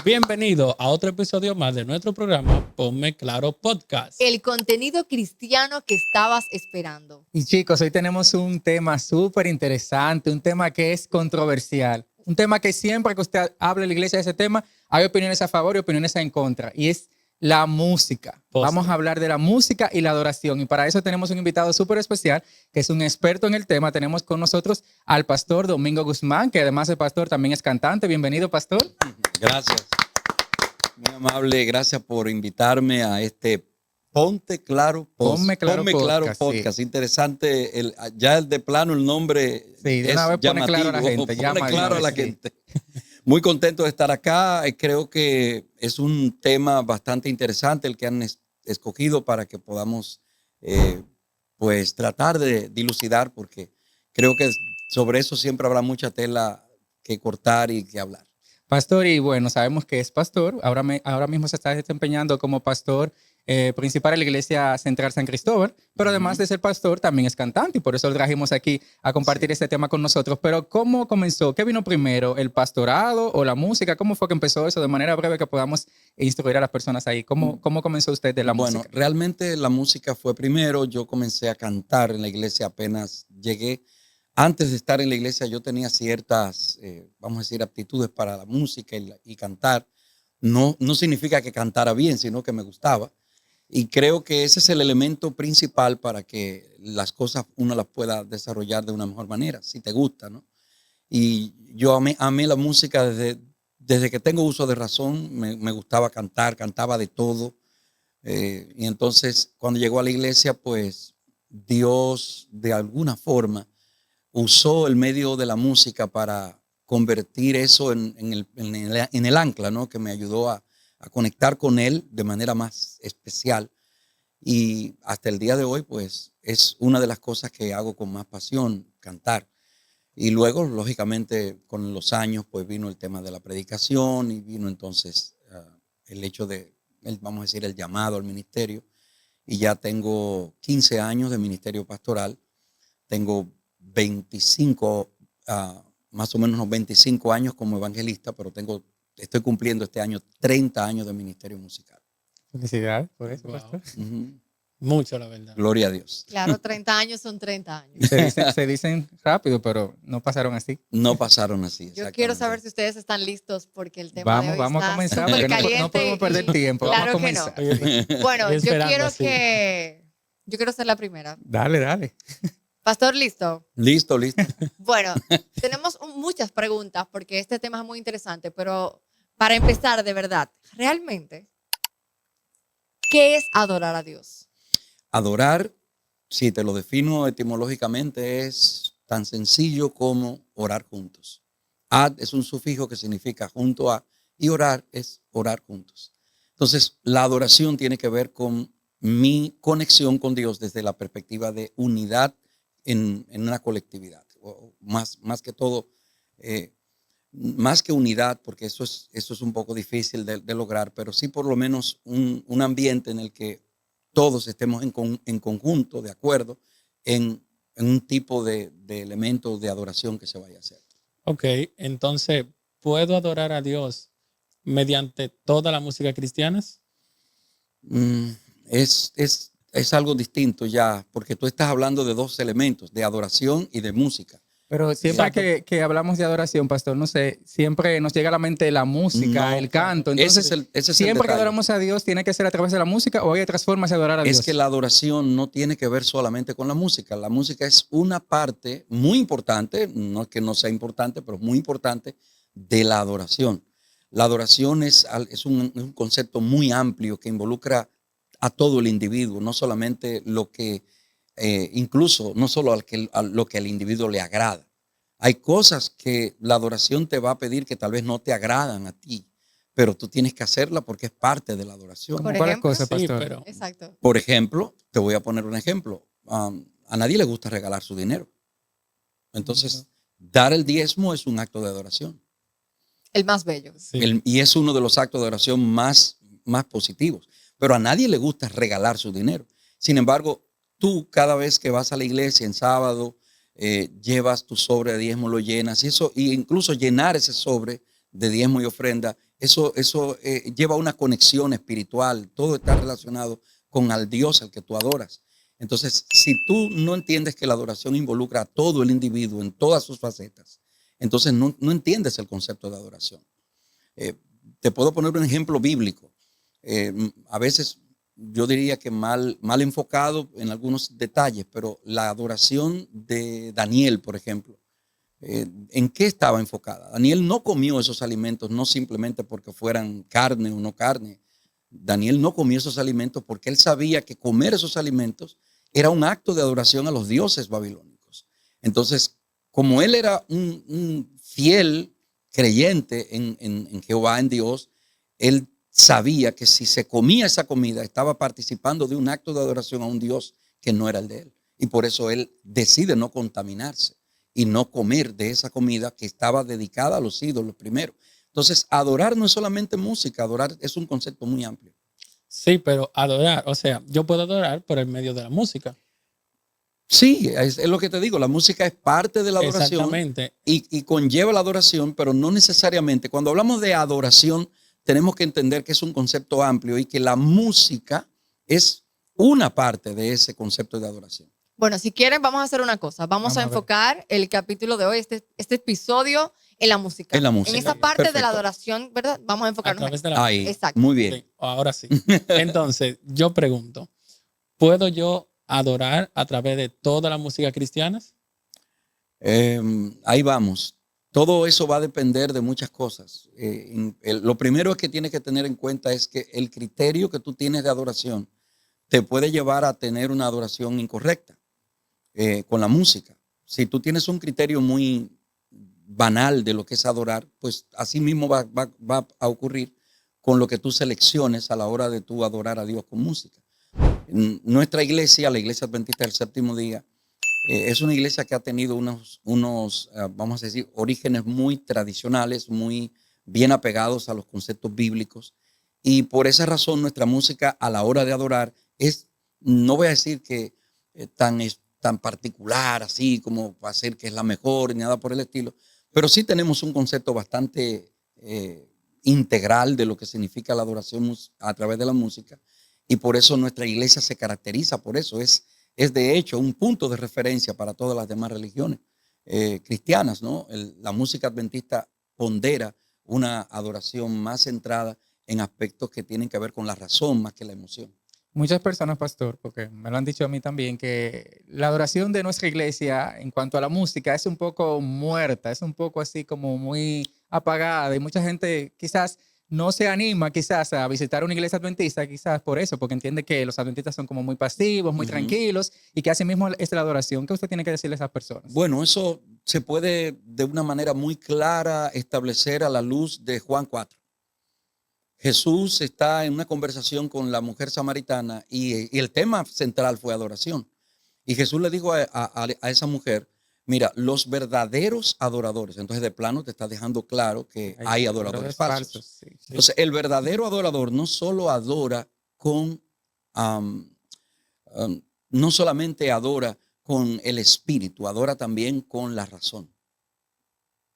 Bienvenido a otro episodio más de nuestro programa Ponme Claro Podcast. El contenido cristiano que estabas esperando. Y chicos, hoy tenemos un tema súper interesante, un tema que es controversial, un tema que siempre que usted hable en la iglesia de ese tema, hay opiniones a favor y opiniones en contra, y es la música. Vamos a hablar de la música y la adoración, y para eso tenemos un invitado súper especial, que es un experto en el tema. Tenemos con nosotros al pastor Domingo Guzmán, que además de pastor también es cantante. Bienvenido, pastor. Gracias. Muy amable, gracias por invitarme a este Ponme Claro Podcast. Sí. Interesante, ya de plano el nombre sí, de una vez pone claro a la gente. Pone claro a la gente. Muy contento de estar acá. Creo que es un tema bastante interesante el que han escogido para que podamos pues tratar de dilucidar, porque creo que sobre eso siempre habrá mucha tela que cortar y que hablar. Pastor, y bueno, sabemos que es pastor. Ahora mismo se está desempeñando como pastor principal en la Iglesia Central San Cristóbal, pero además de ser pastor, también es cantante, y por eso lo trajimos aquí a compartir este tema con nosotros. Pero ¿cómo comenzó? ¿Qué vino primero? ¿El pastorado o la música? ¿Cómo fue que empezó eso? De manera breve, que podamos instruir a las personas ahí. ¿Cómo comenzó usted de la música? Bueno, realmente la música fue primero. Yo comencé a cantar en la iglesia apenas llegué. Antes de estar en la iglesia yo tenía ciertas, vamos a decir, aptitudes para la música y cantar. No significa que cantara bien, sino que me gustaba. Y creo que ese es el elemento principal para que las cosas uno las pueda desarrollar de una mejor manera, si te gusta, ¿no? Y yo amé la música desde que tengo uso de razón. Me gustaba cantar, cantaba de todo. Y entonces cuando llegó a la iglesia, pues Dios de alguna forma usó el medio de la música para convertir eso en el ancla, ¿no? Que me ayudó a conectar con Él de manera más especial. Y hasta el día de hoy, pues, es una de las cosas que hago con más pasión, cantar. Y luego, lógicamente, con los años, pues vino el tema de la predicación y vino entonces el hecho de, vamos a decir, el llamado al ministerio. Y ya tengo 15 años de ministerio pastoral. Tengo 25, más o menos unos 25 años como evangelista, pero estoy cumpliendo este año 30 años de ministerio musical. Felicidades por eso, Wow. pastor. Mucho, la verdad. Gloria a Dios. Claro, 30 años son 30 años. Se dicen rápido, pero no pasaron así. No pasaron así. Yo quiero saber si ustedes están listos, porque el tema de hoy vamos a está comenzar, súper porque caliente no podemos perder tiempo. Claro Vamos a que no. comenzar. Bueno, yo Esperando, sí. quiero ser la primera. Dale. Pastor, ¿listo? Listo. Bueno, tenemos muchas preguntas porque este tema es muy interesante, pero para empezar, de verdad, realmente, ¿qué es adorar a Dios? Adorar, si te lo defino etimológicamente, es tan sencillo como orar juntos. Ad es un sufijo que significa junto a, y orar es orar juntos. Entonces, la adoración tiene que ver con mi conexión con Dios desde la perspectiva de unidad en una colectividad. O más que todo, más que unidad, porque eso es un poco difícil de lograr, pero sí por lo menos un ambiente en el que todos estemos en conjunto, de acuerdo, en un tipo de elemento de adoración que se vaya a hacer. Ok, entonces, ¿puedo adorar a Dios mediante toda la música cristiana? Es algo distinto ya, porque tú estás hablando de dos elementos, de adoración y de música. Pero siempre que hablamos de adoración, pastor, no sé, siempre nos llega a la mente la música, el canto. Entonces, ese es el siempre que detalle. adoramos a Dios, ¿tiene que ser a través de la música o hay otras formas de adorar a Dios? Es que la adoración no tiene que ver solamente con la música. La música es una parte muy importante, no es que no sea importante, pero muy importante de la adoración. La adoración es un concepto muy amplio que involucra a todo el individuo, no solamente lo que, incluso no solo a lo que al individuo le agrada. Hay cosas que la adoración te va a pedir que tal vez no te agradan a ti, pero tú tienes que hacerla porque es parte de la adoración. Por ¿Cuáles ejemplo, cosas, Sí, pastor? pero Exacto. Por ejemplo, te voy a poner un ejemplo. A nadie le gusta regalar su dinero. Entonces, dar el diezmo es un acto de adoración. El más bello. sí. Y es uno de los actos de adoración más positivos. pero a nadie le gusta regalar su dinero. Sin embargo, tú cada vez que vas a la iglesia en sábado, llevas tu sobre de diezmo, lo llenas, y eso, y incluso llenar ese sobre de diezmo y ofrenda, eso lleva una conexión espiritual, todo está relacionado con al Dios al que tú adoras. Entonces, si tú no entiendes que la adoración involucra a todo el individuo en todas sus facetas, entonces no entiendes el concepto de adoración. Te puedo poner un ejemplo bíblico. A veces yo diría que mal enfocado en algunos detalles, pero la adoración de Daniel, por ejemplo, ¿en qué estaba enfocada? Daniel no comió esos alimentos no simplemente porque fueran carne o no carne. Daniel no comió esos alimentos porque él sabía que comer esos alimentos era un acto de adoración a los dioses babilónicos. Entonces, como él era un fiel creyente en Jehová, en Dios, él sabía que si se comía esa comida, estaba participando de un acto de adoración a un Dios que no era el de él. Y por eso él decide no contaminarse y no comer de esa comida que estaba dedicada a los ídolos primero. Entonces, adorar no es solamente música, adorar es un concepto muy amplio. Sí, pero adorar, o sea, yo puedo adorar por el medio de la música. Sí, es lo que te digo, la música es parte de la adoración. Exactamente. Y conlleva la adoración, pero no necesariamente. Cuando hablamos de adoración, tenemos que entender que es un concepto amplio y que la música es una parte de ese concepto de adoración. Bueno, si quieren, vamos a hacer una cosa. Vamos a enfocar el capítulo de hoy, este episodio, en la música. En la música. En esa parte de la Perfecto. adoración, ¿verdad? Vamos a A enfocarnos través en de la Ahí, Exacto. muy bien. Sí, ahora sí. Entonces, yo pregunto, ¿puedo yo adorar a través de toda la música cristiana? Ahí vamos. Todo eso va a depender de muchas cosas. Lo primero que tienes que tener en cuenta es que el criterio que tú tienes de adoración te puede llevar a tener una adoración incorrecta con la música. Si tú tienes un criterio muy banal de lo que es adorar, pues así mismo va a ocurrir con lo que tú selecciones a la hora de tú adorar a Dios con música. Nuestra iglesia, la Iglesia Adventista del Séptimo Día, es una iglesia que ha tenido vamos a decir, orígenes muy tradicionales, muy bien apegados a los conceptos bíblicos. Y por esa razón nuestra música a la hora de adorar no voy a decir que tan particular, así como para decir que es la mejor, ni nada por el estilo, pero sí tenemos un concepto bastante integral de lo que significa la adoración a través de la música. Y por eso nuestra iglesia se caracteriza por eso. Es de hecho un punto de referencia para todas las demás religiones cristianas, ¿no? La música adventista pondera una adoración más centrada en aspectos que tienen que ver con la razón más que la emoción. Muchas personas, pastor, porque me lo han dicho a mí también, que la adoración de nuestra iglesia en cuanto a la música es un poco muerta, es un poco así como muy apagada y mucha gente quizás no se anima quizás a visitar una iglesia adventista, quizás por eso, porque entiende que los adventistas son como muy pasivos, muy tranquilos y que así mismo es la adoración. ¿Qué usted tiene que decirle a esas personas? Bueno, eso se puede de una manera muy clara establecer a la luz de Juan 4. Jesús está en una conversación con la mujer samaritana y el tema central fue adoración. Y Jesús le dijo a esa mujer, mira, los verdaderos adoradores, entonces de plano te está dejando claro que hay adoradores falsos. Sí. Entonces el verdadero adorador no solo adora no solamente adora con el espíritu, adora también con la razón.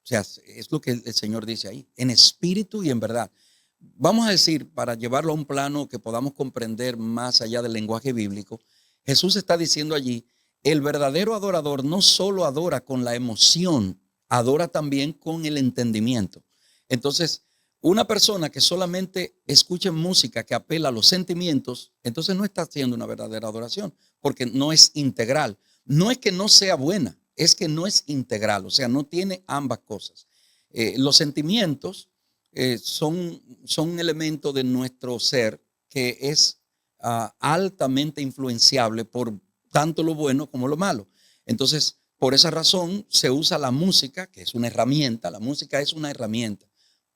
O sea, es lo que el Señor dice ahí, en espíritu y en verdad. Vamos a decir, para llevarlo a un plano que podamos comprender más allá del lenguaje bíblico, Jesús está diciendo allí, el verdadero adorador no solo adora con la emoción, adora también con el entendimiento. Entonces, una persona que solamente escuche música que apela a los sentimientos, entonces no está haciendo una verdadera adoración, porque no es integral. No es que no sea buena, es que no es integral, o sea, no tiene ambas cosas. Los sentimientos son un elemento de nuestro ser que es altamente influenciable por tanto lo bueno como lo malo. Entonces, por esa razón se usa la música, que es una herramienta. La música es una herramienta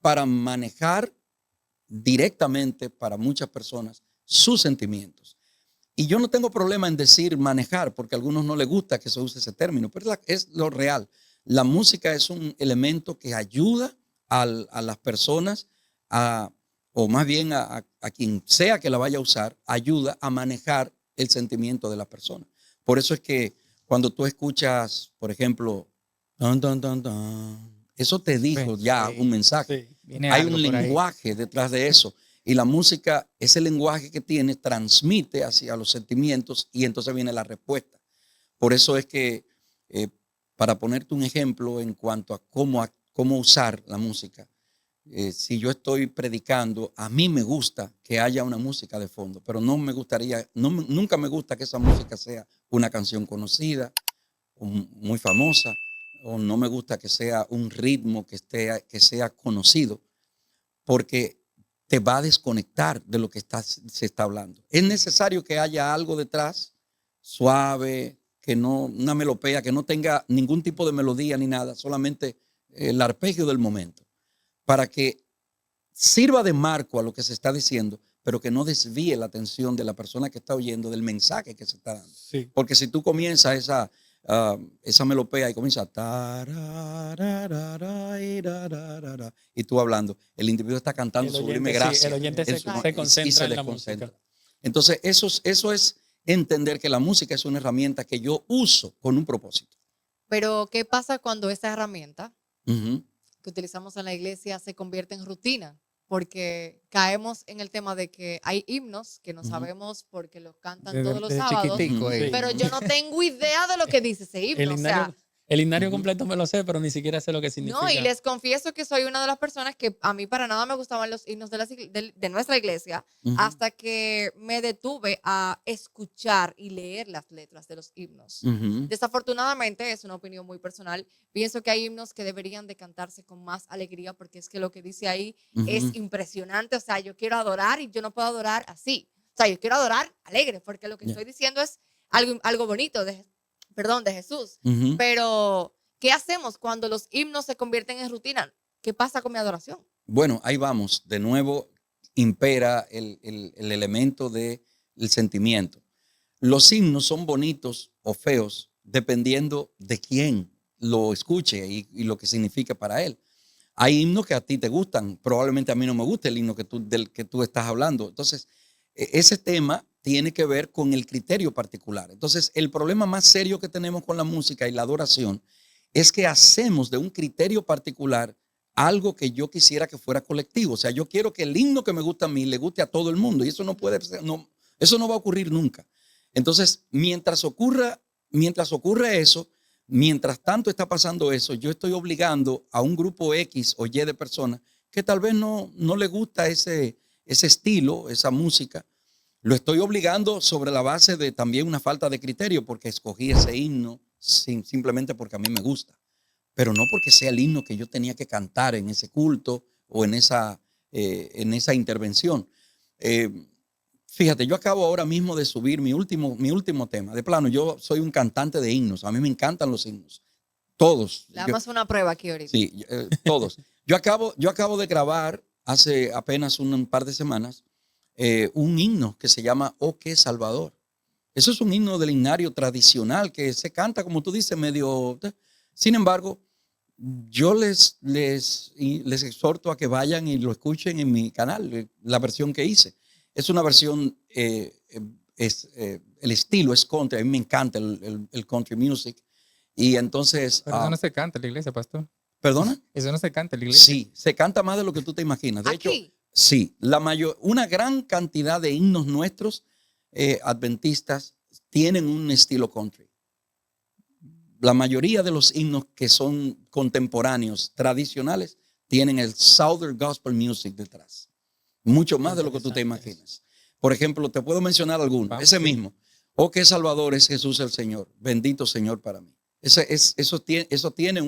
para manejar directamente para muchas personas sus sentimientos. Y yo no tengo problema en decir manejar, porque a algunos no les gusta que se use ese término, pero es lo real. La música es un elemento que ayuda a las personas o más bien a quien sea que la vaya a usar, ayuda a manejar el sentimiento de la persona. Por eso es que cuando tú escuchas, por ejemplo, tan, tan, tan, tan, eso te dijo ya Sí. un mensaje. Sí. Viene Hay algo un por ahí. lenguaje detrás de eso. Y la música, ese lenguaje que tiene, transmite hacia los sentimientos y entonces viene la respuesta. Por eso es que, para ponerte un ejemplo en cuanto a cómo usar la música, si yo estoy predicando, a mí me gusta que haya una música de fondo, pero no me gustaría, nunca me gusta que esa música sea una canción conocida o muy famosa, o no me gusta que sea un ritmo que sea conocido, porque te va a desconectar de lo que se está hablando. Es necesario que haya algo detrás, suave, que no, una melopea, que no tenga ningún tipo de melodía ni nada, solamente el arpegio del momento, para que sirva de marco a lo que se está diciendo, pero que no desvíe la atención de la persona que está oyendo del mensaje que se está dando. Sí. Porque si tú comienzas esa melopea y comienza y tú hablando, el individuo está cantando El sublime oyente, sí, gracia. el oyente se y concentra se en la desconcentra. música. Entonces, eso es entender que la música es una herramienta que yo uso con un propósito. Pero, ¿qué pasa cuando esa herramienta Ujú. que utilizamos en la iglesia se convierte en rutina? Porque caemos en el tema de que hay himnos que no Ujú. sabemos porque los cantan Desde, todos los desde sábados, chiquitico. Ujú. Sí. pero yo no tengo idea de lo que dice ese himno. El O himnario, sea, el himnario Ujú. completo me lo sé, pero ni siquiera sé lo que significa. no, y les confieso que soy una de las personas que a mí para nada me gustaban los himnos de nuestra iglesia, Ujú. hasta que me detuve a escuchar y leer las letras de los himnos. Ujú. Desafortunadamente, es una opinión muy personal, pienso que hay himnos que deberían de cantarse con más alegría, porque es que lo que dice ahí es Ujú. impresionante. O sea, yo quiero adorar y yo no puedo adorar así. O sea, yo quiero adorar alegre, porque lo que Ya. estoy diciendo es algo bonito de Jesús. Ujú. Pero, ¿qué hacemos cuando los himnos se convierten en rutina? ¿Qué pasa con mi adoración? Bueno, ahí vamos. De nuevo impera el elemento del sentimiento. Los himnos son bonitos o feos dependiendo de quién lo escuche y lo que significa para él. Hay himnos que a ti te gustan, probablemente a mí no me gusta el himno del que tú estás hablando. Entonces, ese tema tiene que ver con el criterio particular. Entonces, el problema más serio que tenemos con la música y la adoración es que hacemos de un criterio particular algo que yo quisiera que fuera colectivo. O sea, yo quiero que el himno que me gusta a mí le guste a todo el mundo, y eso no puede ser, no, eso no va a ocurrir nunca. Entonces, mientras ocurre eso, mientras tanto está pasando eso, yo estoy obligando a un grupo X o Y de personas que tal vez no le gusta ese estilo, esa música. Lo estoy obligando sobre la base de también una falta de criterio, porque escogí ese himno simplemente porque a mí me gusta, pero no porque sea el himno que yo tenía que cantar en ese culto o en esa intervención. Fíjate, yo acabo ahora mismo de subir mi último tema. De plano, yo soy un cantante de himnos. A mí me encantan los himnos. Todos. Le damos una prueba aquí ahorita. Sí, todos. Yo acabo de grabar hace apenas un par de semanas un himno que se llama Oh, qué Salvador. Eso es un himno del himnario tradicional que se canta, como tú dices, medio. Sin embargo, yo les exhorto a que vayan y lo escuchen en mi canal, la versión que hice. Es una versión, el estilo es country, a mí me encanta el country music. Y entonces, Pero eso no se canta en la iglesia, pastor. ¿perdona? Eso no se canta en la iglesia. Sí, se canta más de lo que tú te imaginas. De hecho, Aquí. sí, una gran cantidad de himnos nuestros adventistas tienen un estilo country. La mayoría de los himnos que son contemporáneos, tradicionales, tienen el Southern Gospel Music detrás. Mucho más de lo que tú te imaginas. Por ejemplo, te puedo mencionar algunos. Vamos, Ese sí. mismo. Oh, qué Salvador es Jesús el Señor. Bendito Señor para mí. Eso tiene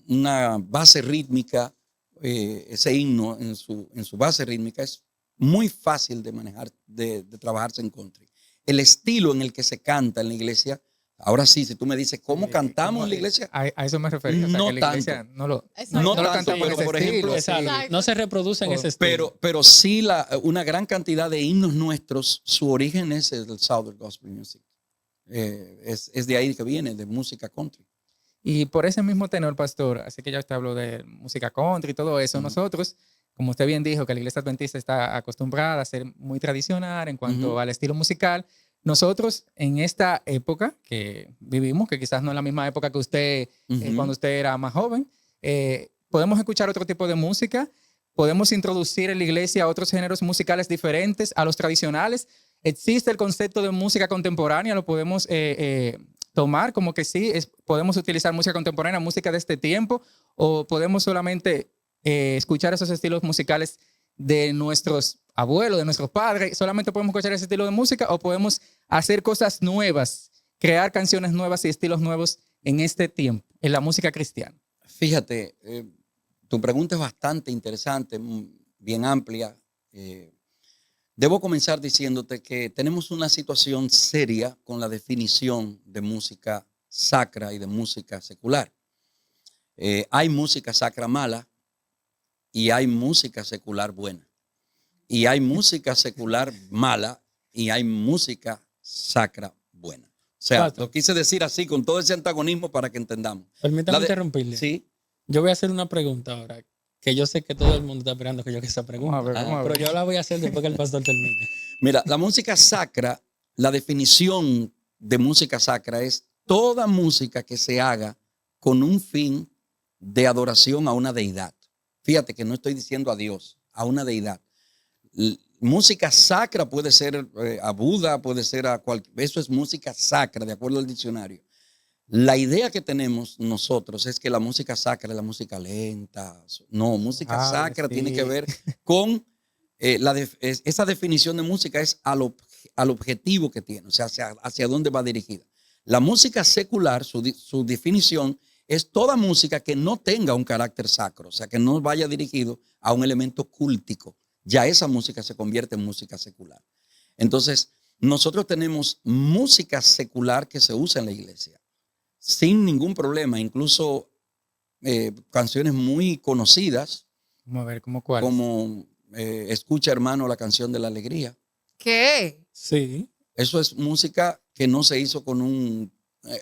una base rítmica. Ese himno en su base rítmica es muy fácil de manejar, de trabajarse en country. El estilo en el que se canta en la iglesia, ahora sí, si tú me dices, ¿cómo cantamos en la iglesia? A eso me refería. O sea, No que la iglesia tanto. no lo, Exacto. No no lo tanto, cantamos en pero ese por estilo, ejemplo, sí. Exacto. No se reproduce en ese estilo. Pero sí una gran cantidad de himnos nuestros, su origen es el Southern Gospel Music. Es de ahí que viene, de música country. Y por ese mismo tenor, pastor, así que ya te hablo de música country y todo eso, Ujú. nosotros como usted bien dijo, que la iglesia adventista está acostumbrada a ser muy tradicional en cuanto Ujú. al estilo musical. Nosotros en esta época que vivimos, que quizás no es la misma época que usted Ujú. cuando usted era más joven, podemos escuchar otro tipo de música, podemos introducir en la iglesia otros géneros musicales diferentes a los tradicionales. Existe el concepto de música contemporánea, lo podemos tomar como que sí, podemos utilizar música contemporánea, música de este tiempo, o podemos solamente escuchar esos estilos musicales de nuestros abuelos, de nuestros padres. Solamente podemos escuchar ese estilo de música o podemos hacer cosas nuevas, crear canciones nuevas y estilos nuevos en este tiempo, en la música cristiana. Fíjate, tu pregunta es bastante interesante, bien amplia. Debo comenzar diciéndote que tenemos una situación seria con la definición de música sacra y de música secular. Hay música sacra mala y hay música secular buena. Y hay música secular mala y hay música sacra buena. O sea, Pastor. lo quise decir así con todo ese antagonismo para que entendamos. Permítame La de- interrumpirle. Sí. Yo voy a hacer una pregunta ahora, que yo sé que todo el mundo está esperando que yo haga esa pregunta. Vamos a ver, vamos a Pero ver. yo la voy a hacer después que el pastor termine. Mira, la música sacra, la definición de música sacra es toda música que se haga con un fin de adoración a una deidad. Fíjate que no estoy diciendo a Dios, a una deidad. Música sacra puede ser a Buda, puede ser a cualquier. Eso es música sacra, de acuerdo al diccionario. La idea que tenemos nosotros es que la música sacra es la música lenta. No, música sacra sí. tiene que ver con esa definición de música es al objetivo que tiene, o sea, hacia dónde va dirigida. La música secular, su definición es toda música que no tenga un carácter sacro, o sea, que no vaya dirigido a un elemento cúltico. Ya esa música se convierte en música secular. Entonces, nosotros tenemos música secular que se usa en la iglesia sin ningún problema, incluso canciones muy conocidas, Vamos a ver, ¿cómo cuál? como Escucha, hermano, la canción de la alegría. ¿Qué? Sí. Eso es música que no se hizo con un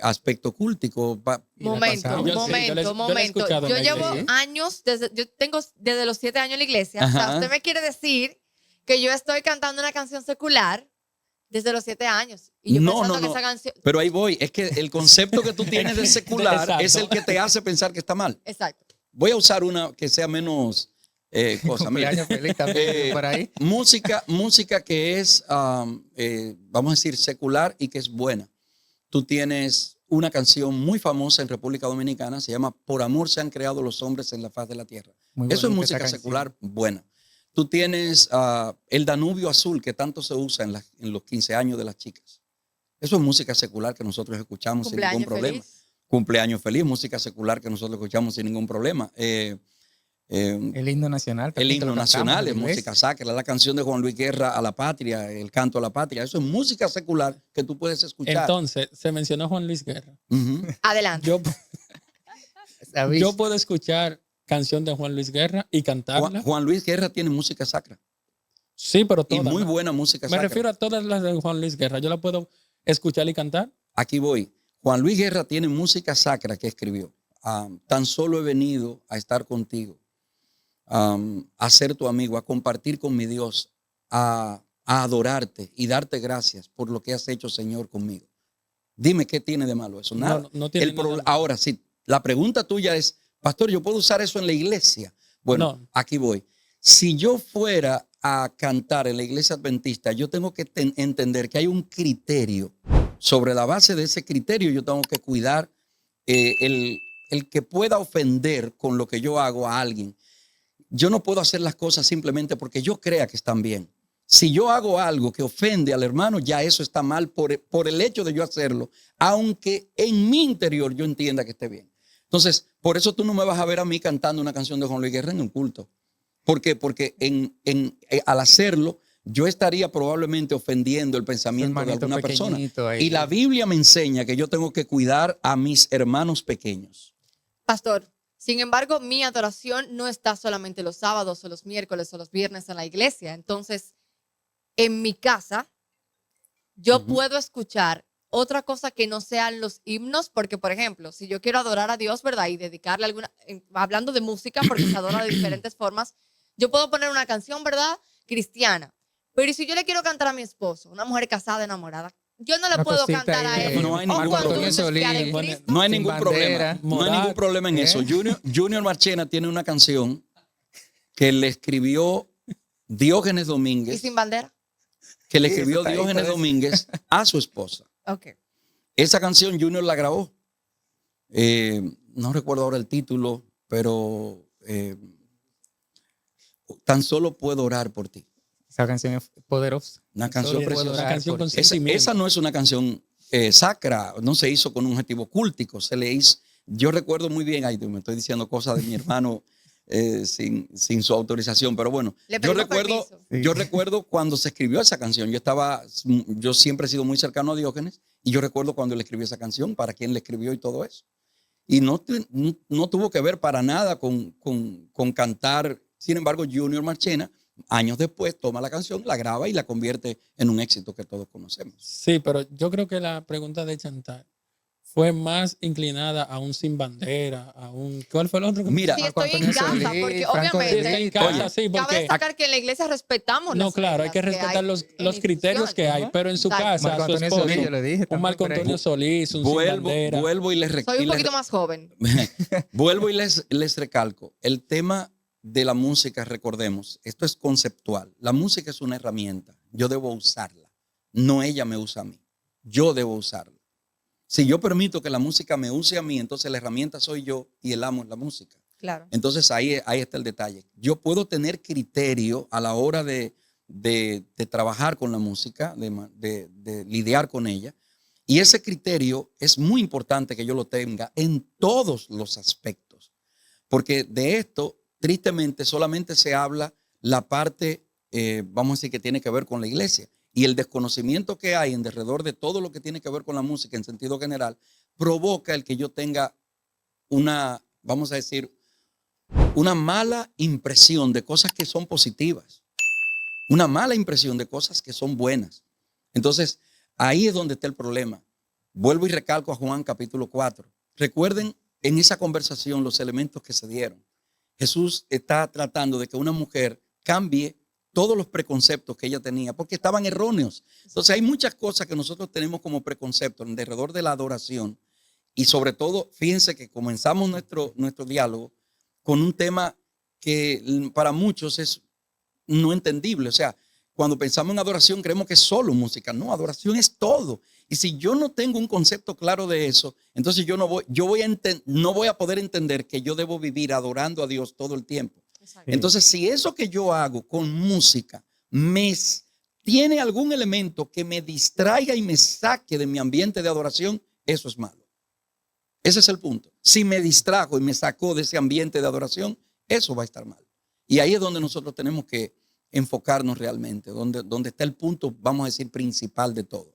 aspecto cúltico. Y la Momento, pasamos. Yo sí, yo la he momento. escuchado en Yo la llevo iglesia. años, yo tengo desde los 7 años en la iglesia. O sea, Ajá. usted me quiere decir que yo estoy cantando una canción secular desde los 7 años. Y yo pensando que esa canción. Pero ahí voy. Es que el concepto que tú tienes de secular Exacto. es el que te hace pensar que está mal. Exacto. Voy a usar una que sea menos cosa. Mira. Cumpleaños feliz también por ahí. Música que es, vamos a decir, secular y que es buena. Tú tienes una canción muy famosa en República Dominicana, se llama Por amor se han creado los hombres en la faz de la tierra. Muy Eso es bonita música esa canción. secular buena. Tú tienes el Danubio Azul, que tanto se usa en los 15 años de las chicas. Eso es música secular que nosotros escuchamos sin ningún Cumpleaños problema. feliz. Cumpleaños feliz, música secular que nosotros escuchamos sin ningún problema. El himno nacional. El también que himno lo cantamos nacional en es la iglesia. música sacra, la canción de Juan Luis Guerra a la patria, el canto a la patria. Eso es música secular que tú puedes escuchar. Entonces, se mencionó Juan Luis Guerra. Ujú. Adelante. Yo, yo puedo escuchar canción de Juan Luis Guerra y cantarla. Juan Luis Guerra tiene música sacra Sí, pero y todas. muy ¿no? buena música Me sacra. refiero a todas las de Juan Luis Guerra. Yo la puedo escuchar y cantar. Aquí voy. Juan Luis Guerra tiene música sacra que escribió. Tan solo he venido a estar contigo, a ser tu amigo, a compartir con mi Dios, a adorarte y darte gracias por lo que has hecho, Señor, conmigo. Dime qué tiene de malo eso. Nada. No tiene nada malo. Ahora sí, la pregunta tuya es, pastor, ¿yo puedo usar eso en la iglesia? Bueno, No. aquí voy. Si yo fuera a cantar en la iglesia adventista, yo tengo que entender que hay un criterio. Sobre la base de ese criterio, yo tengo que cuidar el que pueda ofender con lo que yo hago a alguien. Yo no puedo hacer las cosas simplemente porque yo crea que están bien. Si yo hago algo que ofende al hermano, ya eso está mal por el hecho de yo hacerlo, aunque en mi interior yo entienda que esté bien. Entonces, por eso tú no me vas a ver a mí cantando una canción de Juan Luis Guerra en un culto. ¿Por qué? Porque al hacerlo, yo estaría probablemente ofendiendo el pensamiento de Hermanito alguna persona. pequeñito ahí. Y la Biblia me enseña que yo tengo que cuidar a mis hermanos pequeños. Pastor, sin embargo, mi adoración no está solamente los sábados o los miércoles o los viernes en la iglesia. Entonces, en mi casa, yo puedo escuchar otra cosa que no sean los himnos, porque, por ejemplo, si yo quiero adorar a Dios, ¿verdad? Y dedicarle hablando de música, porque se adora de diferentes formas, Yo puedo poner una canción, ¿verdad? Cristiana. Pero ¿y si yo le quiero cantar a mi esposo, una mujer casada, enamorada? Yo no le Una puedo cosita cantar a ahí él. No hay ningún Ojo, problema. tú Solís, en Cristo. No hay sin ningún bandera, problema. No hay moral, ningún problema en eso. Junior Marchena tiene una canción que le escribió Diógenes ¿Y Domínguez, sin bandera? que le Sí, escribió eso está ahí, Diógenes todo eso. Domínguez a su esposa. Ok. Esa canción Junior la grabó. No recuerdo ahora el título, pero tan solo puedo orar por ti. Esa canción es poderosa. Una Solo canción puedo preciosa. Una orar canción por con ti. sentimiento. Esa no es una canción sacra, no se hizo con un objetivo cúltico, se le hizo. Yo recuerdo muy bien, ay, me estoy diciendo cosas de mi hermano sin su autorización, pero bueno, Le pedimos permiso. yo recuerdo cuando se escribió esa canción. Yo siempre he sido muy cercano a Diógenes y yo recuerdo cuando él escribió esa canción, para quién le escribió y todo eso. Y no tuvo que ver para nada con cantar. Sin embargo, Junior Marchena, años después, toma la canción, la graba y la convierte en un éxito que todos conocemos. Sí, pero yo creo que la pregunta de Chantal fue más inclinada a un sin bandera, a un... ¿Cuál fue el otro? Mira, Si Marco estoy en Antonio casa, Solís, porque Franco de Sí, está en obviamente Vita. casa, sí, cabe porque... destacar que en la iglesia respetamos No, las claro, hay que reglas respetar hay los en criterios que hay, instituciones. pero en su Exacto. casa, Marco su Antonio esposo, Solís, yo le dije un también Marco por ahí. Antonio Solís, un sin bandera. Vuelvo y Soy un poquito más joven. Vuelvo y les recalco, el tema de la música, recordemos, esto es conceptual. La música es una herramienta, yo debo usarla, no ella me usa a mí, yo debo usarla. Si yo permito que la música me use a mí, entonces la herramienta soy yo y el amo es la música. Claro. Entonces ahí está el detalle. Yo puedo tener criterio a la hora de trabajar con la música, de lidiar con ella. Y ese criterio es muy importante que yo lo tenga en todos los aspectos. Porque de esto, tristemente, solamente se habla la parte, vamos a decir, que tiene que ver con la iglesia. Y el desconocimiento que hay en derredor de todo lo que tiene que ver con la música en sentido general, provoca el que yo tenga una, vamos a decir, una mala impresión de cosas que son positivas, una mala impresión de cosas que son buenas. Entonces, ahí es donde está el problema. Vuelvo y recalco a Juan capítulo 4. Recuerden en esa conversación los elementos que se dieron. Jesús está tratando de que una mujer cambie todos los preconceptos que ella tenía, porque estaban erróneos. Entonces, hay muchas cosas que nosotros tenemos como preconceptos alrededor de la adoración. Y sobre todo, fíjense que comenzamos nuestro diálogo con un tema que para muchos es no entendible. O sea, cuando pensamos en adoración creemos que es solo música. No, adoración es todo. Y si yo no tengo un concepto claro de eso, entonces yo no voy a poder entender que yo debo vivir adorando a Dios todo el tiempo. Exacto. Entonces, si eso que yo hago con música tiene algún elemento que me distraiga y me saque de mi ambiente de adoración, eso es malo. Ese es el punto. Si me distrajo y me sacó de ese ambiente de adoración, eso va a estar mal. Y ahí es donde nosotros tenemos que enfocarnos realmente, donde está el punto, vamos a decir, principal de todo.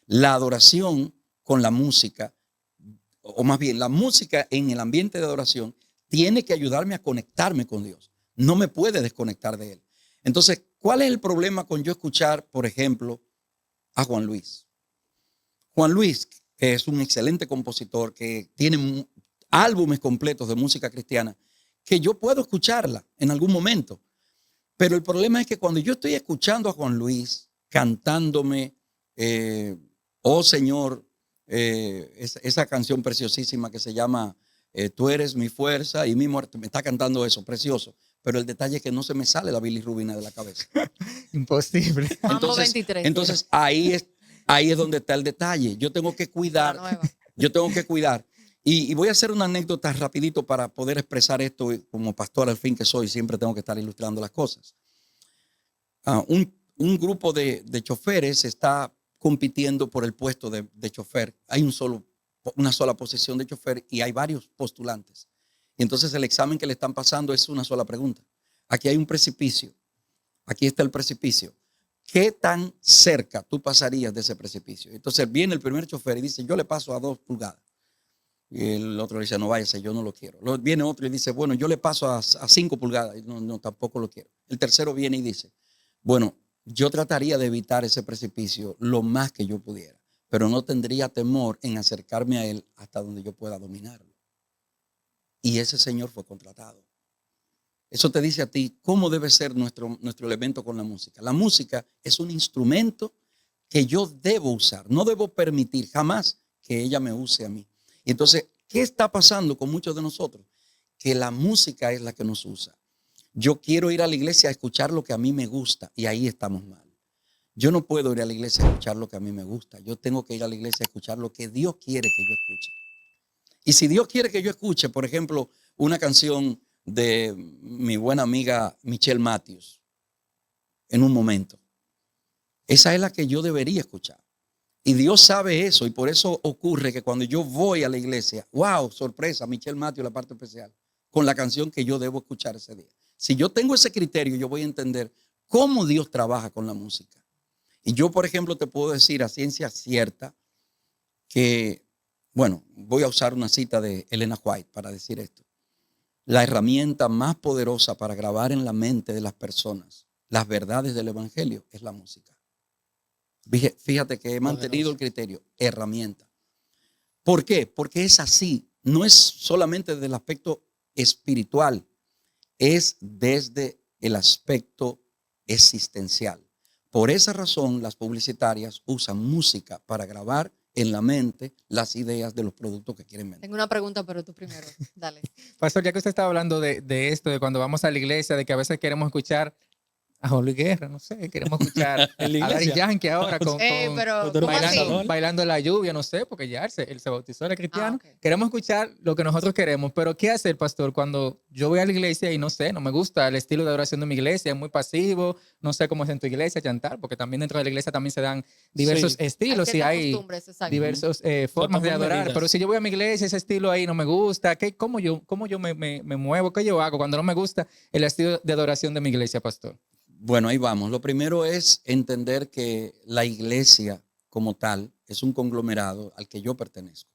La adoración con la música, o más bien la música en el ambiente de adoración, tiene que ayudarme a conectarme con Dios. No me puede desconectar de Él. Entonces, ¿cuál es el problema con yo escuchar, por ejemplo, a Juan Luis? Juan Luis, que es un excelente compositor, que tiene álbumes completos de música cristiana, que yo puedo escucharla en algún momento. Pero el problema es que cuando yo estoy escuchando a Juan Luis cantándome, oh Señor, esa canción preciosísima que se llama Tú eres mi fuerza y mi muerte, me está cantando eso, precioso. Pero el detalle es que no se me sale la bilirrubina de la cabeza. Imposible. Mambo 23. Entonces ahí es donde está el detalle. Yo tengo que cuidar. La nueva. Yo tengo que cuidar. Y voy a hacer una anécdota rapidito para poder expresar esto como pastor al fin que soy. Siempre tengo que estar ilustrando las cosas. Un grupo de choferes está compitiendo por el puesto de chofer. Hay una sola posición de chofer y hay varios postulantes. Y entonces el examen que le están pasando es una sola pregunta. Aquí hay un precipicio. Aquí está el precipicio. ¿Qué tan cerca tú pasarías de ese precipicio? Entonces viene el primer chofer y dice, yo le paso a 2 pulgadas. Y el otro le dice, no váyase, yo no lo quiero. Luego viene otro y dice, bueno, yo le paso a 5 pulgadas. Y no, tampoco lo quiero. El tercero viene y dice, bueno, yo trataría de evitar ese precipicio lo más que yo pudiera, pero no tendría temor en acercarme a él hasta donde yo pueda dominarlo. Y ese señor fue contratado. Eso te dice a ti cómo debe ser nuestro elemento con la música. La música es un instrumento que yo debo usar. No debo permitir jamás que ella me use a mí. Y entonces, ¿qué está pasando con muchos de nosotros? Que la música es la que nos usa. Yo quiero ir a la iglesia a escuchar lo que a mí me gusta y ahí estamos mal. Yo no puedo ir a la iglesia a escuchar lo que a mí me gusta. Yo tengo que ir a la iglesia a escuchar lo que Dios quiere que yo escuche. Y si Dios quiere que yo escuche, por ejemplo, una canción de mi buena amiga Michelle Matthews, en un momento, esa es la que yo debería escuchar. Y Dios sabe eso y por eso ocurre que cuando yo voy a la iglesia, wow, sorpresa, Michelle Matthews, la parte especial, con la canción que yo debo escuchar ese día. Si yo tengo ese criterio, yo voy a entender cómo Dios trabaja con la música. Y yo, por ejemplo, te puedo decir a ciencia cierta que, bueno, voy a usar una cita de Elena White para decir esto. La herramienta más poderosa para grabar en la mente de las personas las verdades del evangelio es la música. Fíjate que he mantenido el criterio, herramienta. ¿Por qué? Porque es así. No es solamente desde el aspecto espiritual, es desde el aspecto existencial. Por esa razón, las publicitarias usan música para grabar en la mente las ideas de los productos que quieren vender. Tengo una pregunta, pero tú primero. Dale. Pastor, ya que usted estaba hablando de esto, de cuando vamos a la iglesia, de que a veces queremos escuchar a Julio Guerra, no sé, queremos escuchar En la a Daddy iglesia. Yankee ahora Pero, Pero ¿cómo así? bailando en la lluvia, no sé, porque ya él se bautizó, era cristiano. Ah, ok. Queremos escuchar lo que nosotros queremos, pero ¿qué hacer, pastor, cuando yo voy a la iglesia y no sé, no me gusta el estilo de adoración de mi iglesia, es muy pasivo, no sé cómo es en tu iglesia, Chantal, porque también dentro de la iglesia también se dan diversos Sí. estilos y ciertas hay costumbres, exacto. diversas formas de Tomamos adorar, medidas. pero si yo voy a mi iglesia, ese estilo ahí no me gusta, ¿cómo yo me muevo? ¿Qué yo hago cuando no me gusta el estilo de adoración de mi iglesia, pastor? Bueno, ahí vamos. Lo primero es entender que la iglesia como tal es un conglomerado al que yo pertenezco.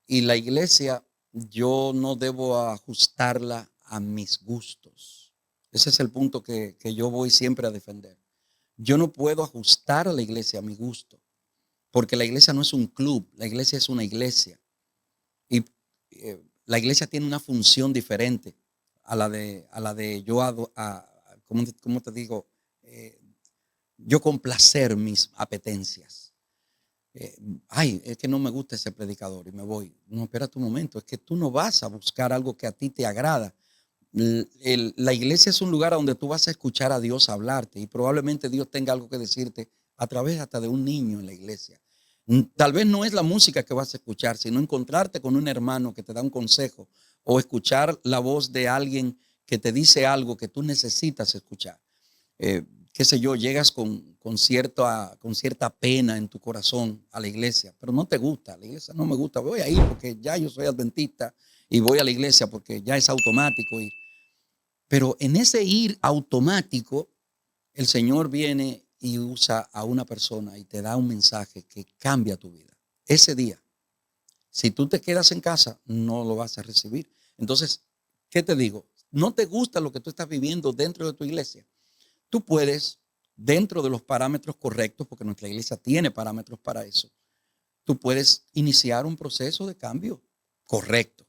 Y la iglesia yo no debo ajustarla a mis gustos. Ese es el punto que yo voy siempre a defender. Yo no puedo ajustar a la iglesia a mi gusto, porque la iglesia no es un club, la iglesia es una iglesia. Y la iglesia tiene una función diferente a la de yo ¿cómo te digo? Yo complacer mis apetencias. Es que no me gusta ese predicador y me voy. No, espérate un momento, es que tú no vas a buscar algo que a ti te agrada. La iglesia es un lugar donde tú vas a escuchar a Dios hablarte y probablemente Dios tenga algo que decirte a través hasta de un niño en la iglesia. Tal vez no es la música que vas a escuchar, sino encontrarte con un hermano que te da un consejo o escuchar la voz de alguien que te dice algo que tú necesitas escuchar. Qué sé yo, llegas con cierta pena en tu corazón a la iglesia, pero no te gusta, la iglesia no me gusta, voy a ir porque ya yo soy adventista y voy a la iglesia porque ya es automático ir. Pero en ese ir automático, el Señor viene y usa a una persona y te da un mensaje que cambia tu vida. Ese día, si tú te quedas en casa, no lo vas a recibir. Entonces, ¿qué te digo? No te gusta lo que tú estás viviendo dentro de tu iglesia. Tú puedes, dentro de los parámetros correctos, porque nuestra iglesia tiene parámetros para eso, tú puedes iniciar un proceso de cambio correcto.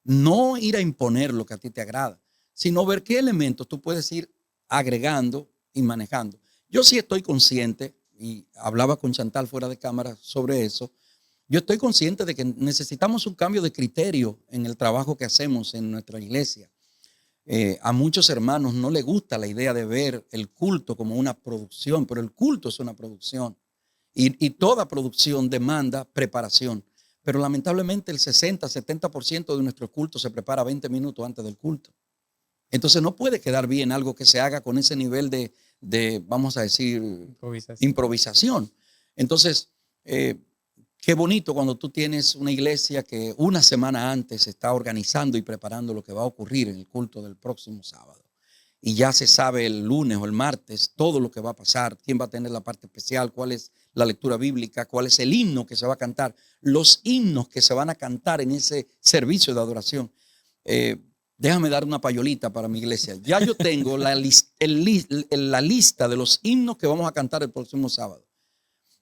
No ir a imponer lo que a ti te agrada, sino ver qué elementos tú puedes ir agregando y manejando. Yo sí estoy consciente, y hablaba con Chantal fuera de cámara sobre eso, yo estoy consciente de que necesitamos un cambio de criterio en el trabajo que hacemos en nuestra iglesia. A muchos hermanos no les gusta la idea de ver el culto como una producción, pero el culto es una producción y toda producción demanda preparación. Pero lamentablemente el 60-70% de nuestro culto se prepara 20 minutos antes del culto. Entonces no puede quedar bien algo que se haga con ese nivel de vamos a decir, improvisación. Entonces, qué bonito cuando tú tienes una iglesia que una semana antes está organizando y preparando lo que va a ocurrir en el culto del próximo sábado. Y ya se sabe el lunes o el martes todo lo que va a pasar, quién va a tener la parte especial, cuál es la lectura bíblica, cuál es el himno que se va a cantar, los himnos que se van a cantar en ese servicio de adoración. Déjame dar una payolita para mi iglesia. Ya yo tengo la lista de los himnos que vamos a cantar el próximo sábado.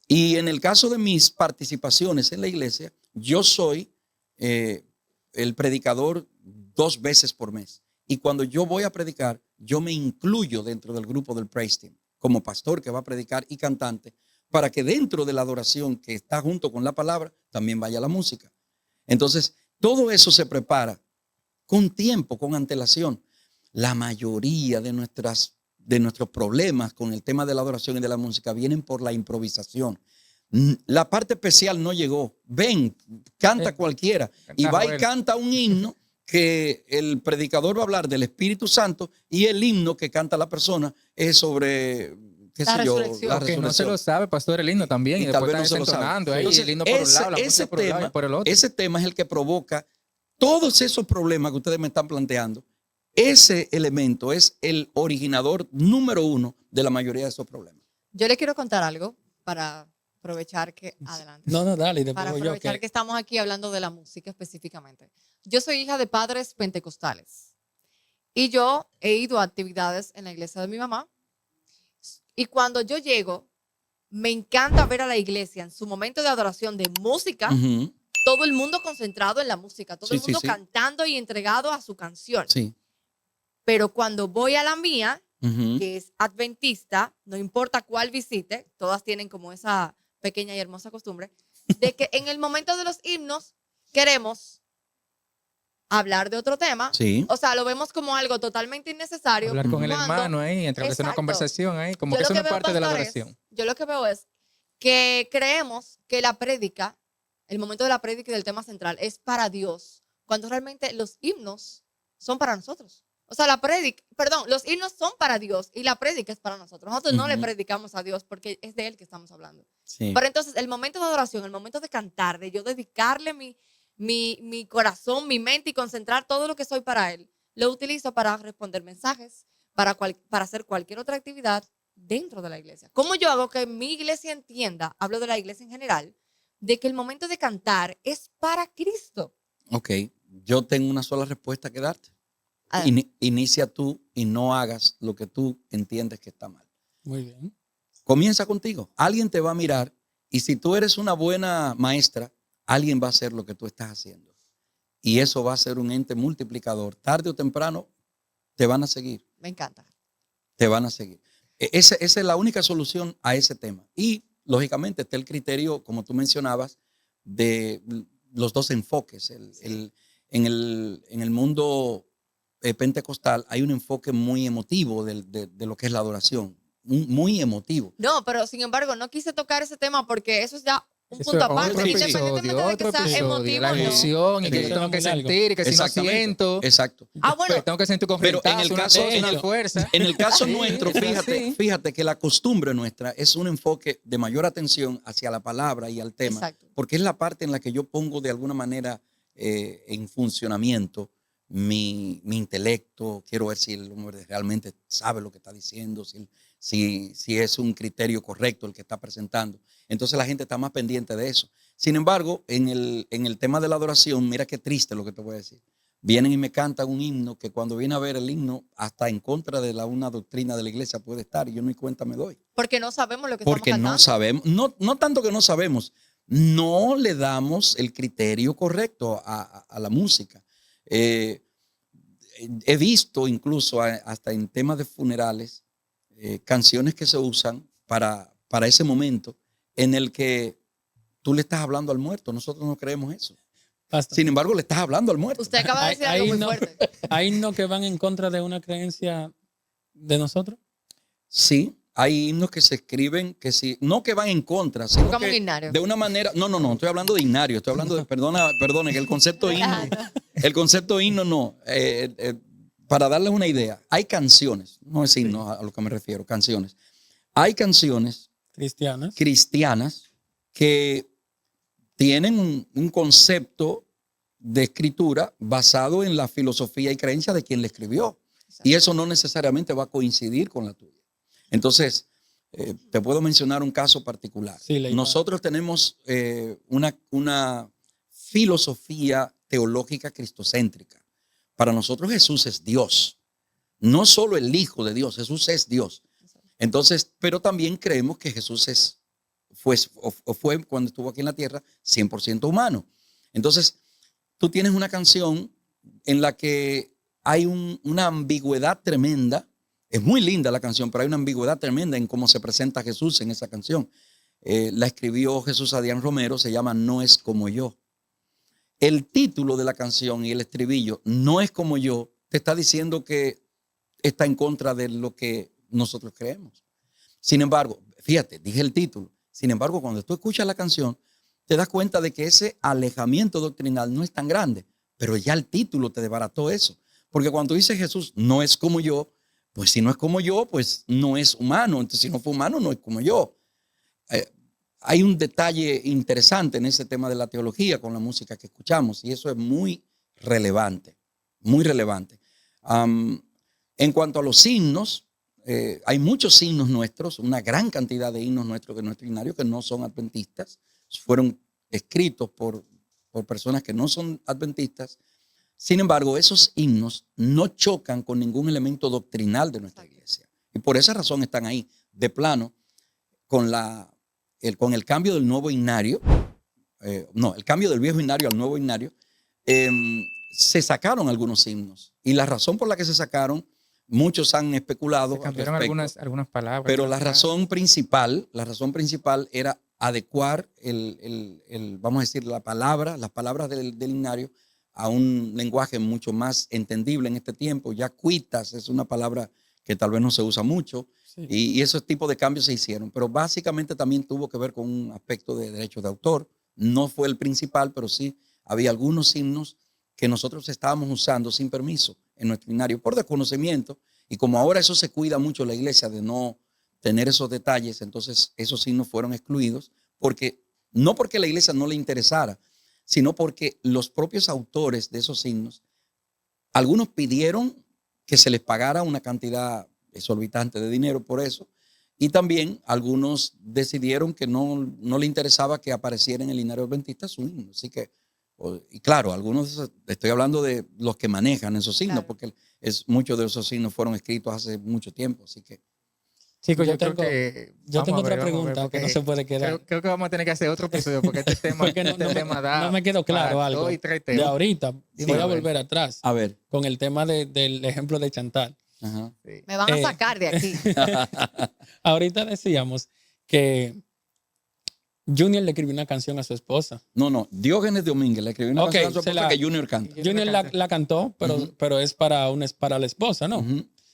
Y en el caso de mis participaciones en la iglesia, yo soy el predicador 2 veces por mes. Y cuando yo voy a predicar, yo me incluyo dentro del grupo del praise team, como pastor que va a predicar y cantante, para que dentro de la adoración que está junto con la palabra, también vaya la música. Entonces, todo eso se prepara con tiempo, con antelación. La mayoría de nuestros problemas con el tema de la adoración y de la música vienen por la improvisación. La parte especial no llegó. Ven, canta cualquiera. Y va y canta un himno que el predicador va a hablar del Espíritu Santo y el himno que canta la persona es sobre, qué sé yo, la Porque resurrección. no se lo sabe, pastor, el himno también. Y tal después vez no está se lo sabe. entonando ahí, Entonces, el himno por un lado, la música por un lado y por el otro. ese tema es el que provoca todos esos problemas que ustedes me están planteando. Ese elemento es el originador número uno de la mayoría de esos problemas. Yo le quiero contar algo para aprovechar que... Adelante. No, dale, después Para voy yo. aprovechar que estamos aquí hablando de la música específicamente. Yo soy hija de padres pentecostales y yo he ido a actividades en la iglesia de mi mamá y cuando yo llego, me encanta ver a la iglesia en su momento de adoración de música, Ujú. todo el mundo concentrado en la música, todo Sí, el mundo sí. cantando y entregado a su canción. Sí. Pero cuando voy a la mía, Ujú. que es adventista, no importa cuál visite, todas tienen como esa pequeña y hermosa costumbre, de que en el momento de los himnos queremos hablar de otro tema. Sí. O sea, lo vemos como algo totalmente innecesario. Hablar con el cuando- hermano ahí, establecer una Exacto. conversación ahí, como Yo que lo eso no es veo, parte de la pastores, adoración. yo lo que veo es que creemos que la prédica, el momento de la prédica y del tema central es para Dios, cuando realmente los himnos son para nosotros. O sea, los himnos son para Dios y la prédica es para nosotros. Nosotros no le Ujú. predicamos a Dios porque es de Él que estamos hablando. Sí. Pero entonces el momento de adoración, el momento de cantar, de yo dedicarle mi corazón, mi mente y concentrar todo lo que soy para Él, lo utilizo para responder mensajes, para hacer cualquier otra actividad dentro de la iglesia. ¿Cómo yo hago que mi iglesia entienda, hablo de la iglesia en general, de que el momento de cantar es para Cristo? Ok, yo tengo una sola respuesta que darte. Ah, Inicia tú y no hagas lo que tú entiendes que está mal. Muy bien. Comienza contigo. Alguien te va a mirar y si tú eres una buena maestra, alguien va a hacer lo que tú estás haciendo. Y eso va a ser un ente multiplicador. Tarde o temprano te van a seguir. me encanta. Te van a seguir. Esa es la única solución a ese tema. Y lógicamente está el criterio, como tú mencionabas, de los dos enfoques. En el mundo pentecostal hay un enfoque muy emotivo de lo que es la adoración. Muy emotivo. No, pero sin embargo, no quise tocar ese tema porque eso es ya un Eso punto es aparte. otro Independientemente de que otro sea episodio. emotivo, La no. emoción y que Sí. yo tengo que Muy largo. sentir, y que si no Exactamente. siento, Exacto. Ah, bueno, pues tengo que sentir con Pero en el caso- en una el- fuerza. En el caso Sí, nuestro, es así. fíjate que la costumbre nuestra es un enfoque de mayor atención hacia la palabra y al tema, exacto. porque es la parte en la que yo pongo de alguna manera en funcionamiento mi intelecto. Quiero ver si el hombre realmente sabe lo que está diciendo, si es un criterio correcto el que está presentando. Entonces la gente está más pendiente de eso. Sin embargo, en el tema de la adoración, mira qué triste lo que te voy a decir. Vienen y me cantan un himno que cuando viene a ver el himno, hasta en contra de una doctrina de la iglesia puede estar y yo ni cuenta me doy. Porque no sabemos lo que Porque estamos no cantando. sabemos, no tanto que no sabemos, no le damos el criterio correcto a la música. He visto incluso hasta en temas de funerales canciones que se usan para ese momento en el que tú le estás hablando al muerto. Nosotros no creemos eso. Pastor, Sin embargo, le estás hablando al muerto. Usted acaba de decir Ahí algo muy no. fuerte. ¿hay himnos que van en contra de una creencia de nosotros? Sí, hay himnos que se escriben que sí, no que van en contra, sino Como un que himnario. de una manera, no, estoy hablando de himnario, estoy hablando de, perdone, que el concepto himno no, para darles una idea, hay canciones, no es himno a lo que me refiero, canciones, hay canciones Cristianas. cristianas que tienen un concepto de escritura basado en la filosofía y creencia de quien le escribió. Y eso no necesariamente va a coincidir con la tuya. Entonces, te puedo mencionar un caso particular. Sí, Leila. Nosotros tenemos una filosofía teológica cristocéntrica. Para nosotros Jesús es Dios. No solo el Hijo de Dios, Jesús es Dios. Entonces, pero también creemos que Jesús fue cuando estuvo aquí en la tierra 100% humano. Entonces, tú tienes una canción en la que hay una ambigüedad tremenda. Es muy linda la canción, pero hay una ambigüedad tremenda en cómo se presenta Jesús en esa canción. La escribió Jesús Adrián Romero, se llama No es como yo. El título de la canción y el estribillo, No es como yo, te está diciendo que está en contra de lo que nosotros creemos. Sin embargo, fíjate, dije el título. Sin embargo, cuando tú escuchas la canción, te das cuenta de que ese alejamiento doctrinal no es tan grande, pero ya el título te desbarató eso. Porque cuando dice Jesús, no es como yo, pues si no es como yo, pues no es humano. Entonces, si no fue humano, no es como yo. Hay un detalle interesante en ese tema de la teología con la música que escuchamos, y eso es muy relevante, muy relevante. En cuanto a los himnos, hay muchos himnos nuestros, una gran cantidad de himnos nuestros de nuestro himnario que no son adventistas, fueron escritos por personas que no son adventistas. Sin embargo, esos himnos no chocan con ningún elemento doctrinal de nuestra iglesia. Y por esa razón están ahí, de plano, con el cambio del nuevo himnario, el cambio del viejo himnario al nuevo himnario, se sacaron algunos himnos. Y la razón por la que se sacaron, muchos han especulado. Se cambiaron algunas palabras. Pero la razón principal era adecuar vamos a decir, las palabras del himnario a un lenguaje mucho más entendible en este tiempo. Ya cuitas es una palabra que tal vez no se usa mucho, sí. y esos tipos de cambios se hicieron. Pero básicamente también tuvo que ver con un aspecto de derechos de autor. No fue el principal, pero sí había algunos himnos que nosotros estábamos usando sin permiso en nuestro himnario por desconocimiento. Y como ahora eso se cuida mucho la iglesia de no tener esos detalles, entonces esos himnos fueron excluidos, no porque la iglesia no le interesara, sino porque los propios autores de esos himnos, algunos pidieron que se les pagara una cantidad exorbitante de dinero por eso, y también algunos decidieron que no le interesaba que apareciera en el himnario adventista su himno. Así que, y claro, algunos, estoy hablando de los que manejan esos himnos, claro, porque muchos de esos himnos fueron escritos hace mucho tiempo, así que. Chicos, yo tengo otra pregunta que no se puede quedar. Creo que vamos a tener que hacer otro episodio porque este tema, tema da. No me quedó claro algo. De ahorita voy a volver atrás. A ver. Con el tema del ejemplo de Chantal. Ajá. Sí. Me van a sacar de aquí. Ahorita decíamos que Junior le escribió una canción a su esposa. No, Diógenes Domínguez le escribió una canción a su esposa que Junior canta. Junior la cantó, pero es para la esposa, ¿no?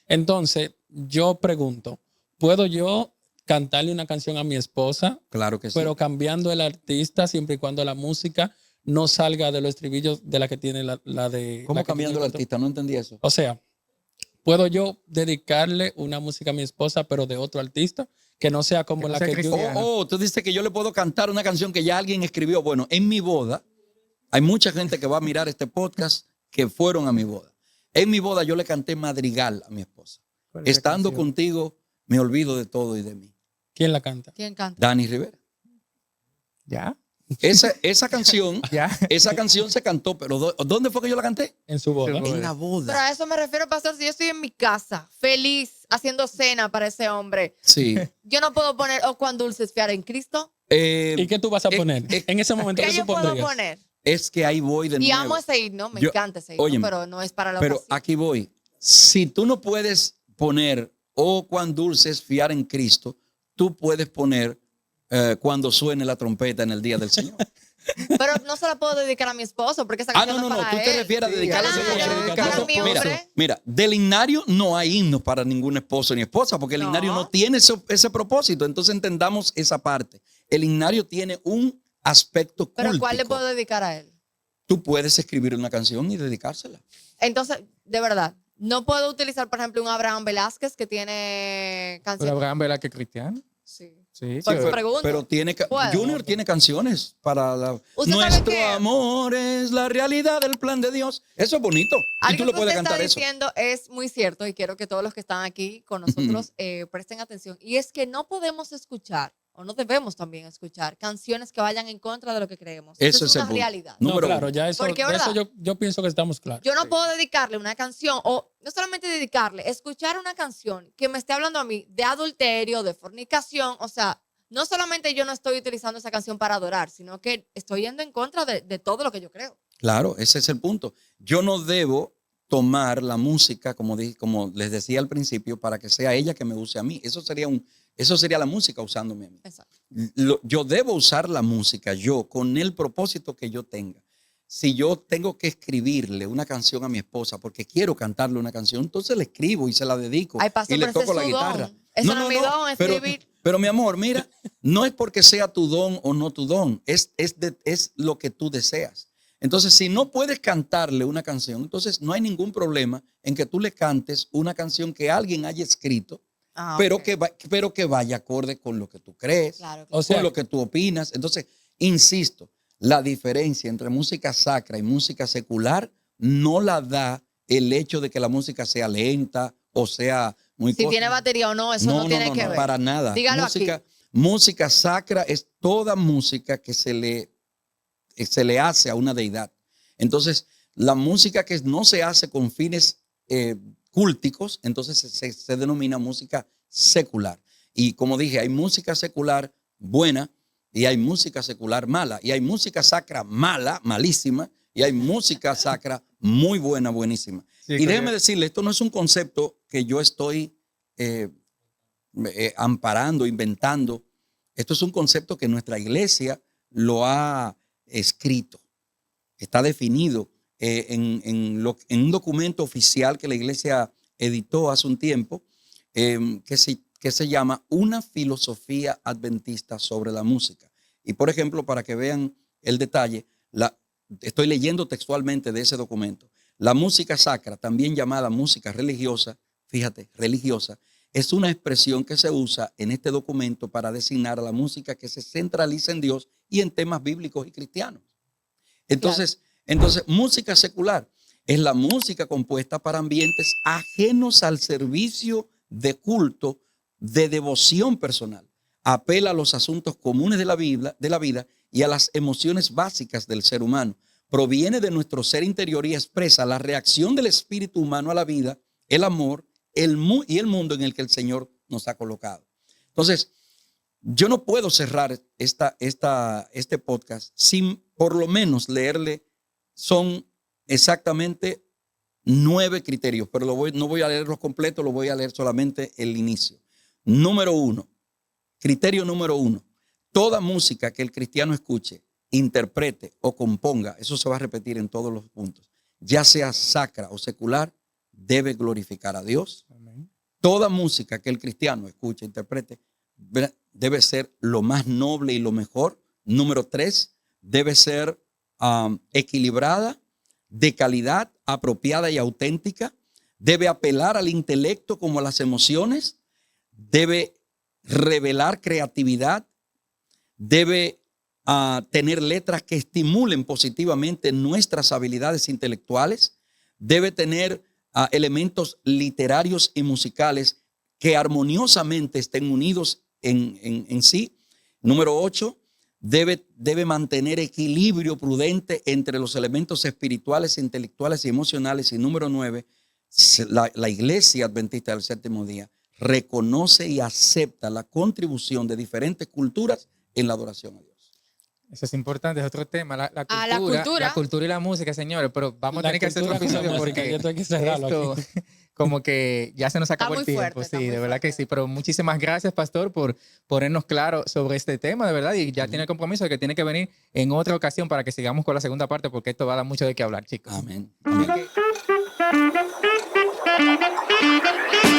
Entonces, yo pregunto, ¿puedo yo cantarle una canción a mi esposa? Claro que sí. Pero cambiando el artista siempre y cuando la música no salga de los estribillos de la que tiene la de... ¿Cómo cambiando el artista? No entendí eso. O sea, ¿puedo yo dedicarle una música a mi esposa, pero de otro artista? Que no sea como la que yo... Tú dices que yo le puedo cantar una canción que ya alguien escribió. Bueno, en mi boda, hay mucha gente que va a mirar este podcast que fueron a mi boda. En mi boda yo le canté Madrigal a mi esposa. Estando contigo, me olvido de todo y de mí. ¿Quién la canta? ¿Quién canta? Dani Rivera. ¿Ya? Esa canción, esa canción se cantó, pero ¿dónde fue que yo la canté? En su boda. En la boda. Pero a eso me refiero, pastor, si yo estoy en mi casa, feliz, haciendo cena para ese hombre. Sí. Yo no puedo poner "Oh, cuán dulce es fiar en Cristo". ¿Y qué tú vas a poner? En ese momento, ¿qué yo puedo poner? Es que ahí voy de nuevo. Y amo ese himno, me encanta ese himno, pero no es para la ocasión. Pero aquí voy. Si tú no puedes poner "Oh, cuán dulce es fiar en Cristo", tú puedes poner "Cuando suene la trompeta en el día del Señor". Pero no se la puedo dedicar a mi esposo porque esa canción no, es para tú te él. refieres a dedicarle para mi hombre. Mira, del himnario no hay himnos para ningún esposo ni esposa porque el himnario no tiene ese propósito. Entonces entendamos esa parte. El himnario tiene un aspecto cúltico. ¿Pero cuál le puedo dedicar a él? Tú puedes escribir una canción y dedicársela. Entonces, de verdad, no puedo utilizar, por ejemplo, un Abraham Velázquez que tiene canciones. ¿Pero Abraham Velázquez cristiano? Sí. Sí, por eso pregunto. Pero Junior tiene canciones para nuestro amor es la realidad del plan de Dios. Eso es bonito. Y tú lo puedes cantar eso. Algo que usted está diciendo es muy cierto y quiero que todos los que están aquí con nosotros presten atención. Y es que no podemos escuchar o no debemos también escuchar canciones que vayan en contra de lo que creemos. Eso es una realidad. No, claro, ya eso, porque, eso yo pienso que estamos claros. Yo no puedo dedicarle una canción, o no solamente dedicarle, escuchar una canción que me esté hablando a mí de adulterio, de fornicación. O sea, no solamente yo no estoy utilizando esa canción para adorar, sino que estoy yendo en contra de todo lo que yo creo. Claro, ese es el punto. Yo no debo tomar la música, como les decía al principio, para que sea ella que me use a mí. Eso sería la música usándome a mí. Exacto. Yo debo usar la música, yo, con el propósito que yo tenga. Si yo tengo que escribirle una canción a mi esposa porque quiero cantarle una canción, entonces le escribo y se la dedico Ay, pastor, y le pero ese toco es la su guitarra. don. Eso no es mi don, escribir. Pero mi amor, mira, no es porque sea tu don o no tu don, es lo que tú deseas. Entonces, si no puedes cantarle una canción, entonces no hay ningún problema en que tú le cantes una canción que alguien haya escrito, pero que vaya acorde con lo que tú crees, Claro. O sea, con lo que tú opinas. Entonces, insisto, la diferencia entre música sacra y música secular no la da el hecho de que la música sea lenta o sea muy Si tiene batería o no, eso no tiene que ver. para nada. Dígalo aquí. Música sacra es toda música que se le hace a una deidad. Entonces, la música que no se hace con fines cúlticos, entonces se denomina música secular. Y como dije, hay música secular buena y hay música secular mala. Y hay música sacra mala, malísima, y hay música sacra muy buena, buenísima. Sí, y déjeme decirle, esto no es un concepto que yo estoy amparando, inventando. Esto es un concepto que nuestra iglesia lo ha escrito. Está definido en un documento oficial que la iglesia editó hace un tiempo, que se llama Una filosofía adventista sobre la música. Y por ejemplo, para que vean el detalle, estoy leyendo textualmente de ese documento. La música sacra, también llamada música religiosa, fíjate, religiosa, es una expresión que se usa en este documento para designar a la música que se centraliza en Dios y en temas bíblicos y cristianos. Entonces, música secular es la música compuesta para ambientes ajenos al servicio de culto, de devoción personal. Apela a los asuntos comunes de la vida y a las emociones básicas del ser humano. Proviene de nuestro ser interior y expresa la reacción del espíritu humano a la vida, el amor y el mundo en el que el Señor nos ha colocado. Entonces, yo no puedo cerrar este podcast sin por lo menos leerle, son exactamente 9 criterios, pero no voy a leerlos completos, lo voy a leer solamente el inicio. Criterio número 1, toda música que el cristiano escuche, interprete o componga, eso se va a repetir en todos los puntos, ya sea sacra o secular, debe glorificar a Dios. Amén. Toda música que el cristiano escuche, interprete, debe ser lo más noble y lo mejor. Número 3, debe ser equilibrada, de calidad, apropiada y auténtica. Debe apelar al intelecto como a las emociones. Debe revelar creatividad. Debe tener letras que estimulen positivamente nuestras habilidades intelectuales. Debe tener elementos literarios y musicales que armoniosamente estén unidos en sí. Número 8, debe mantener equilibrio prudente entre los elementos espirituales, intelectuales y emocionales. Y número 9, la Iglesia Adventista del Séptimo Día reconoce y acepta la contribución de diferentes culturas en la adoración a Dios. Eso es importante, es otro tema, la cultura. la cultura y la música, señores, pero vamos a La tener que hacer otro cultura con la episodio música, porque yo tengo que cerrarlo esto como que ya se nos acabó Está el muy tiempo, fuerte, está sí, muy de verdad que fuerte. sí, pero muchísimas gracias, pastor, por ponernos claro sobre este tema, de verdad, y ya tiene el compromiso de que tiene que venir en otra ocasión para que sigamos con la segunda parte, porque esto va a dar mucho de qué hablar, chicos. Amén. Amén. Ok.